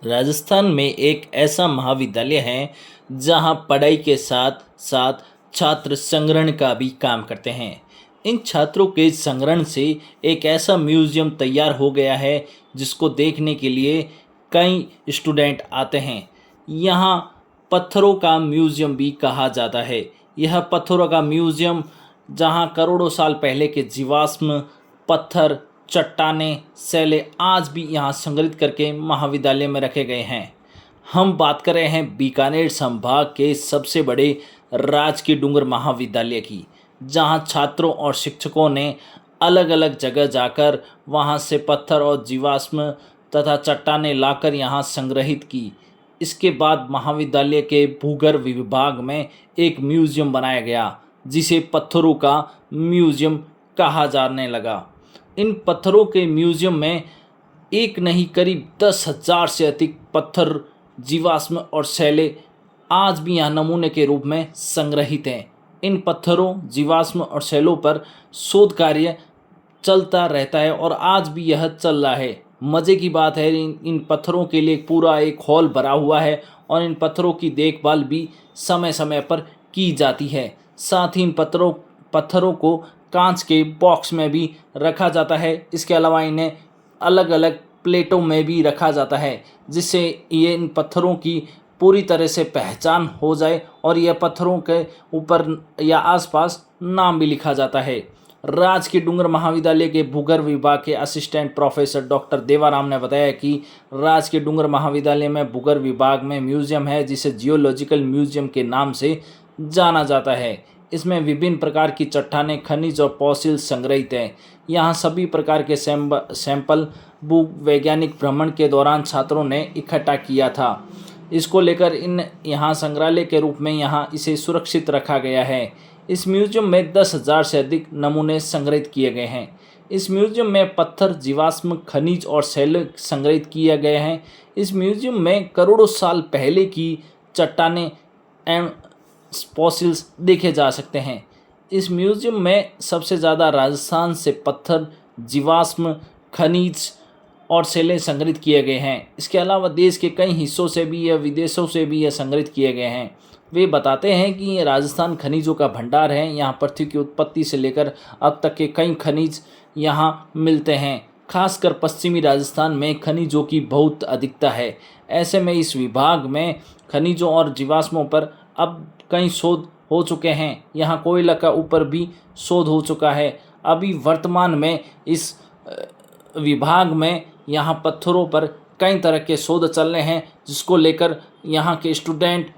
राजस्थान में एक ऐसा महाविद्यालय है जहां पढ़ाई के साथ साथ छात्र संग्रहण का भी काम करते हैं। इन छात्रों के संग्रहण से एक ऐसा म्यूजियम तैयार हो गया है जिसको देखने के लिए कई स्टूडेंट आते हैं। यहाँ पत्थरों का म्यूजियम भी कहा जाता है। यह पत्थरों का म्यूजियम जहाँ करोड़ों साल पहले के जीवाश्म पत्थर चट्टानें शैलें आज भी यहाँ संग्रहित करके महाविद्यालय में रखे गए हैं। हम बात कर रहे हैं बीकानेर संभाग के सबसे बड़े राजकीय डूंगर महाविद्यालय की, जहाँ छात्रों और शिक्षकों ने अलग अलग जगह जाकर वहाँ से पत्थर और जीवाश्म तथा चट्टानें लाकर यहाँ संग्रहित की। इसके बाद महाविद्यालय के भूगर्भ विभाग में एक म्यूजियम बनाया गया जिसे पत्थरों का म्यूजियम कहा जाने लगा। इन पत्थरों के म्यूजियम में एक नहीं करीब 10,000 से अधिक पत्थर जीवाश्म और शैलें आज भी यहाँ नमूने के रूप में संग्रहित हैं। इन पत्थरों जीवाश्म और शैलों पर शोध कार्य चलता रहता है और आज भी यह चल रहा है। मज़े की बात है, इन पत्थरों के लिए पूरा एक हॉल भरा हुआ है और इन पत्थरों की देखभाल भी समय समय पर की जाती है। साथ ही इन पत्थरों को कांच के बॉक्स में भी रखा जाता है। इसके अलावा इन्हें अलग अलग प्लेटों में भी रखा जाता है जिससे ये इन पत्थरों की पूरी तरह से पहचान हो जाए और यह पत्थरों के ऊपर या आसपास नाम भी लिखा जाता है। राजकीय डूंगर महाविद्यालय के भूगर्भ विभाग के असिस्टेंट प्रोफेसर डॉक्टर देवाराम ने बताया कि राजकीय डूंगर महाविद्यालय में भूगर्भ विभाग में म्यूजियम है जिसे जियोलॉजिकल म्यूजियम के नाम से जाना जाता है। इसमें विभिन्न प्रकार की चट्टानें खनिज और फॉसिल संग्रहित हैं। यहाँ सभी प्रकार के सैंपल भूवैज्ञानिक भ्रमण के दौरान छात्रों ने इकट्ठा किया था। इसको लेकर यहाँ संग्रहालय के रूप में यहाँ इसे सुरक्षित रखा गया है। इस म्यूजियम में 10,000 से अधिक नमूने संग्रहित किए गए हैं। इस म्यूजियम में पत्थर जीवाश्म खनिज और शैल संग्रहित किए गए हैं। इस म्यूजियम में करोड़ों साल पहले की चट्टानें एवं फॉसिल्स देखे जा सकते हैं। इस म्यूजियम में सबसे ज़्यादा राजस्थान से पत्थर जीवाश्म खनिज और शैलें संग्रहित किए गए हैं। इसके अलावा देश के कई हिस्सों से भी या विदेशों से भी यह संग्रहित किए गए हैं। वे बताते हैं कि ये राजस्थान खनिजों का भंडार है। यहाँ पृथ्वी की उत्पत्ति से लेकर अब तक के कई खनिज यहाँ मिलते हैं। खासकर पश्चिमी राजस्थान में खनिजों की बहुत अधिकता है। ऐसे में इस विभाग में खनिजों और जीवाश्मों पर अब कई शोध हो चुके हैं। यहाँ कोयला का ऊपर भी शोध हो चुका है। अभी वर्तमान में इस विभाग में यहाँ पत्थरों पर कई तरह के शोध चल रहे हैं जिसको लेकर यहाँ के स्टूडेंट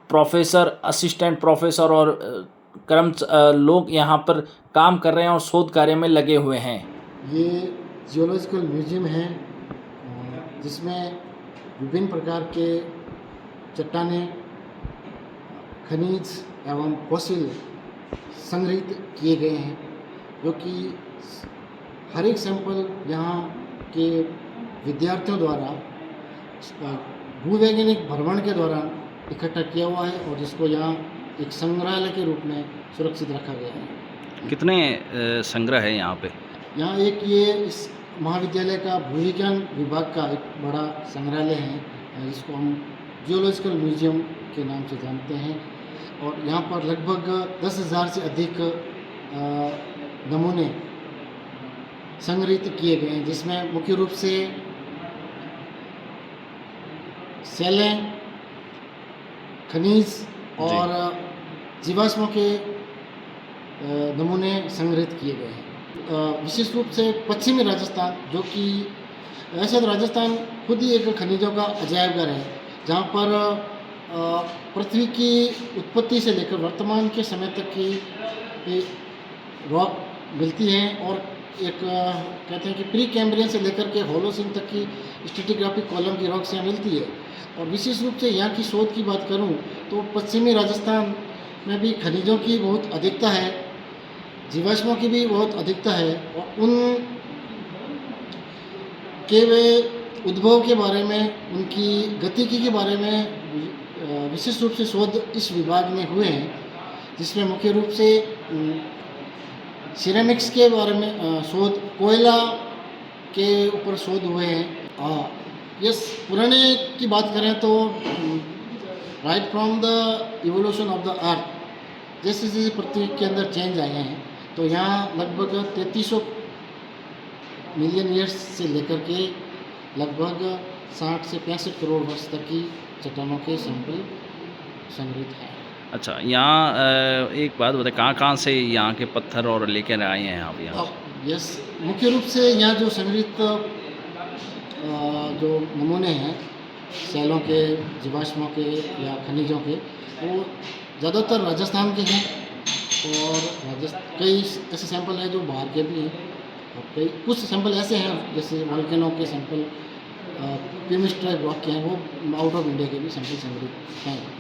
प्रोफेसर असिस्टेंट प्रोफेसर और लोग यहाँ पर काम कर रहे हैं और शोध कार्य में लगे हुए हैं। ये जियोलॉजिकल म्यूजियम है जिसमें विभिन्न प्रकार के चट्टानें खनिज एवं फॉसिल संग्रहित किए गए हैं, जो कि हर एक सैंपल यहाँ के विद्यार्थियों द्वारा भूवैज्ञानिक भ्रमण के दौरान इकट्ठा किया हुआ है और जिसको यहाँ एक संग्रहालय के रूप में सुरक्षित रखा गया है। कितने संग्रह है यहाँ पे? यहाँ एक ये इस महाविद्यालय का भूविज्ञान विभाग का एक बड़ा संग्रहालय है जिसको हम जियोलॉजिकल म्यूजियम के नाम से जानते हैं और यहाँ पर लगभग 10,000 से अधिक नमूने संग्रहित किए गए हैं, जिसमें मुख्य रूप से शैलें खनिज और जीवाश्मों के नमूने संग्रहित किए गए हैं। विशेष रूप से पश्चिमी राजस्थान, जो कि ऐसे राजस्थान खुद ही एक खनिजों का अजायब घर है, जहाँ पर पृथ्वी की उत्पत्ति से लेकर वर्तमान के समय तक की रॉक मिलती हैं और एक कहते हैं कि प्री कैम्ब्रियन से लेकर के होलोसिन तक की स्ट्रेटिग्राफिक कॉलम की रॉक्स यहाँ मिलती है। और विशेष रूप से यहाँ की शोध की बात करूँ तो पश्चिमी राजस्थान में भी खनिजों की बहुत अधिकता है, जीवाश्मों की भी बहुत अधिकता है और उन के वे उद्भव के बारे में, उनकी गतिकी के बारे में विशेष रूप से शोध इस विभाग में हुए हैं, जिसमें मुख्य रूप से सिरेमिक्स के बारे में शोध, कोयला के ऊपर शोध हुए हैं, यस, पुराने की बात करें तो right from the evolution of the earth, जैसे जैसे पृथ्वी के अंदर चेंज आए हैं, तो यहाँ लगभग 3300 मिलियन ईयर्स से लेकर के लगभग 60 से 65 करोड़ वर्ष तक की चट्टानों के सैंपल संग्रहित हैं। अच्छा, यहाँ एक बात बताएं, कहाँ से यहाँ के पत्थर और लेकर आए हैं आप यहाँ? यस, मुख्य रूप से यहाँ जो संग्रहित जो नमूने हैं सैलों के, जीवाश्मों के या खनिजों के, वो ज़्यादातर राजस्थान के हैं और कई ऐसे सैंपल हैं जो बाहर के भी हैं और कई कुछ सैंपल ऐसे हैं जैसे वोल्केनो के सैंपल, पिमिस्ट्राइप रॉक के हैं, वो आउट ऑफ इंडिया के भी सैंपल संग्रहित हैं।